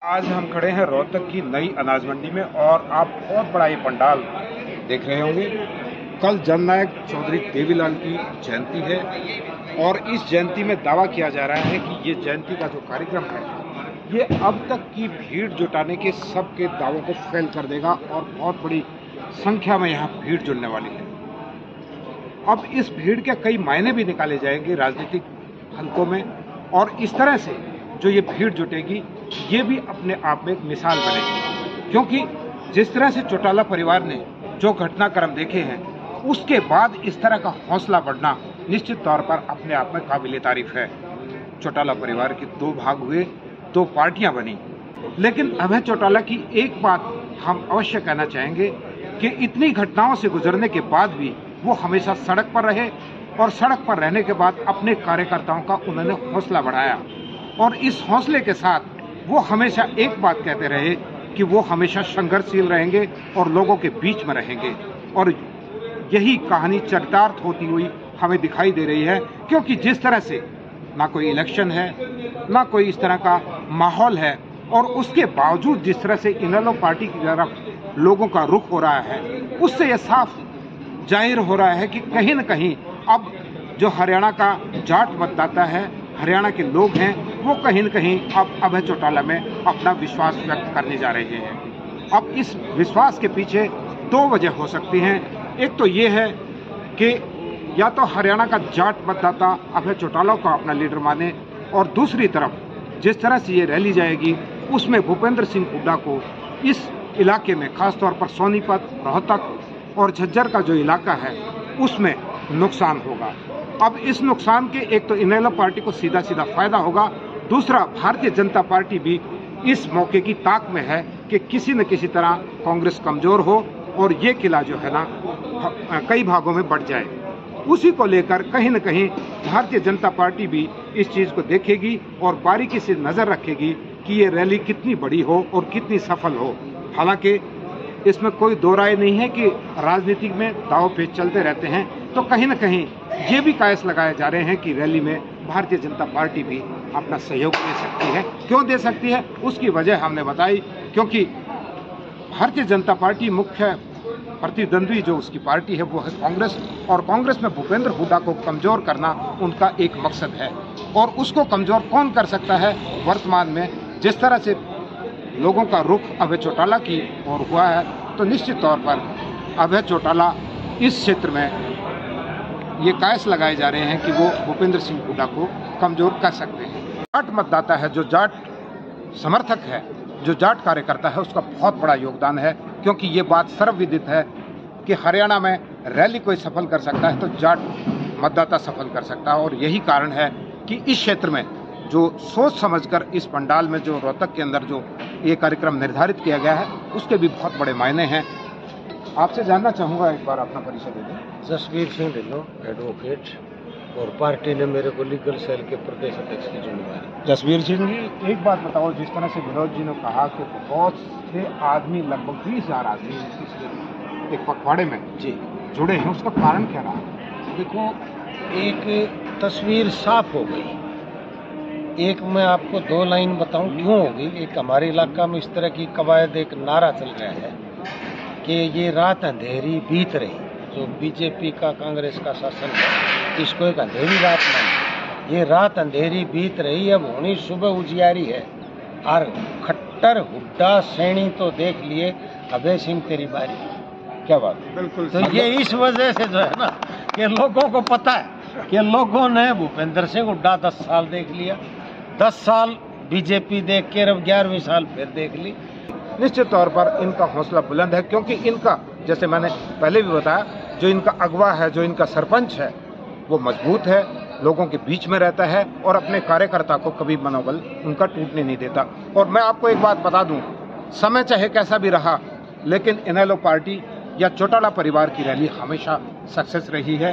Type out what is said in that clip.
आज हम खड़े हैं रोहतक की नई अनाज मंडी में और आप बहुत बड़ा ये पंडाल देख रहे होंगे। कल जननायक चौधरी देवीलाल की जयंती है और इस जयंती में दावा किया जा रहा है कि ये जयंती का जो कार्यक्रम है ये अब तक की भीड़ जुटाने के सबके दावों को फेल कर देगा और बहुत बड़ी संख्या में यहाँ भीड़ जुड़ने वाली है। अब इस भीड़ के कई मायने भी निकाले जाएंगे राजनीतिक हलकों में और इस तरह से जो ये भीड़ जुटेगी ये भी अपने आप में एक मिसाल बनेगी, क्योंकि जिस तरह से चौटाला परिवार ने जो घटनाक्रम देखे हैं उसके बाद इस तरह का हौसला बढ़ना निश्चित तौर पर अपने आप में काबिल तारीफ है। चौटाला परिवार के दो भाग हुए, दो पार्टियां बनी, लेकिन अभय चौटाला की एक बात हम अवश्य कहना चाहेंगे कि इतनी घटनाओं से गुजरने के बाद भी वो हमेशा सड़क पर रहे और सड़क पर रहने के बाद अपने कार्यकर्ताओं का उन्होंने हौसला बढ़ाया और इस हौसले के साथ वो हमेशा एक बात कहते रहे कि वो हमेशा संघर्षशील रहेंगे और लोगों के बीच में रहेंगे। और यही कहानी चरितार्थ होती हुई हमें दिखाई दे रही है, क्योंकि जिस तरह से ना कोई इलेक्शन है ना कोई इस तरह का माहौल है और उसके बावजूद जिस तरह से इनेलो पार्टी की तरफ लोगों का रुख हो रहा है उससे यह साफ जाहिर हो रहा है कि कहीं न कहीं अब जो हरियाणा का जाट मतदाता है, हरियाणा के लोग हैं, वो कहीं न कहीं अब अभय चौटाला में अपना विश्वास व्यक्त करने जा रहे हैं। अब इस विश्वास के पीछे दो वजह हो सकती हैं। एक तो ये है कि या तो हरियाणा का जाट मतदाता अभय चौटाला को अपना लीडर माने और दूसरी तरफ जिस तरह से ये रैली जाएगी उसमें भूपेंद्र सिंह हुड्डा को इस इलाके में खासतौर पर सोनीपत, रोहतक और झज्जर का जो इलाका है उसमें नुकसान होगा। अब इस नुकसान के एक तो इनेलो पार्टी को सीधा सीधा फायदा होगा, दूसरा भारतीय जनता पार्टी भी इस मौके की ताक में है कि किसी न किसी तरह कांग्रेस कमजोर हो और ये किला जो है ना कई भागों में बढ़ जाए। उसी को लेकर कहीं न कहीं भारतीय जनता पार्टी भी इस चीज को देखेगी और बारीकी से नजर रखेगी कि ये रैली कितनी बड़ी हो और कितनी सफल हो। हालांकि इसमें कोई दो राय नहीं है कि राजनीति में दाव पेच चलते रहते हैं, तो कहीं न कहीं ये भी कयास लगाए जा रहे हैं कि रैली में भारतीय जनता पार्टी भी अपना सहयोग दे सकती है। क्यों दे सकती है उसकी वजह हमने बताई, क्योंकि भारतीय जनता पार्टी मुख्य प्रतिद्वंद्वी जो उसकी पार्टी है वो है कांग्रेस और कांग्रेस में भूपेंद्र हुड्डा को कमजोर करना उनका एक मकसद है। और उसको कमजोर कौन कर सकता है? वर्तमान में जिस तरह से लोगों का रुख अभय चौटाला की ओर हुआ है, तो निश्चित तौर पर अभय चौटाला इस क्षेत्र में ये कयास लगाए जा रहे हैं कि वो भूपेंद्र सिंह हुड्डा को कमजोर कर सकते हैं। जाट मतदाता है, जो जाट समर्थक है, जो जाट कार्यकर्ता है, उसका बहुत बड़ा योगदान है, क्योंकि ये बात सर्वविदित है कि हरियाणा में रैली कोई सफल कर सकता है तो जाट मतदाता सफल कर सकता है। और यही कारण है कि इस क्षेत्र में जो सोच समझकर इस पंडाल में जो रोहतक के अंदर जो ये कार्यक्रम निर्धारित किया गया है उसके भी बहुत बड़े मायने हैं। आपसे जानना चाहूँगा, एक बार अपना परिचय दे दें। जसवीर सिंह ढिल्लों, एडवोकेट, और पार्टी ने मेरे को लीगल सेल के प्रदेश अध्यक्ष की जिम्मेदारी। जसवीर सिंह जी, एक बात बताओ, जिस तरह से विनोद जी ने कहा कि बहुत से आदमी, लगभग 20,000 आदमी इस एक पखवाड़े में जी जुड़े हैं, उसका कारण क्या रहा? देखो, एक तस्वीर साफ हो गई। एक मैं आपको दो लाइन बताऊं क्यों होगी। एक हमारे इलाका में इस तरह की कवायद, एक नारा चल रहा है कि ये रात अंधेरी बीत रही, जो बीजेपी का कांग्रेस का शासन है इसको एक अंधेरी रात मानी। ये रात अंधेरी बीत रही, अब होनी सुबह उजियारी है। और खट्टर हुड्डा सैनी तो देख लिए, अभय सिंह तेरी बारी। क्या बात? बिल्कुल। तो ये इस वजह से जो है ना कि लोगों को पता है कि लोगों ने भूपेंद्र सिंह हुड्डा 10 साल देख लिया, 10 साल बीजेपी देख के अब 11वीं साल फिर देख ली। निश्चित तौर पर इनका हौसला बुलंद है, क्योंकि इनका, जैसे मैंने पहले भी बताया, जो इनका अगवा है, जो इनका सरपंच है, वो मजबूत है, लोगों के बीच में रहता है और अपने कार्यकर्ता को कभी मनोबल उनका टूटने नहीं देता। और मैं आपको एक बात बता दूं, समय चाहे कैसा भी रहा, लेकिन इनेलो पार्टी या चौटाला परिवार की रैली हमेशा सक्सेस रही है।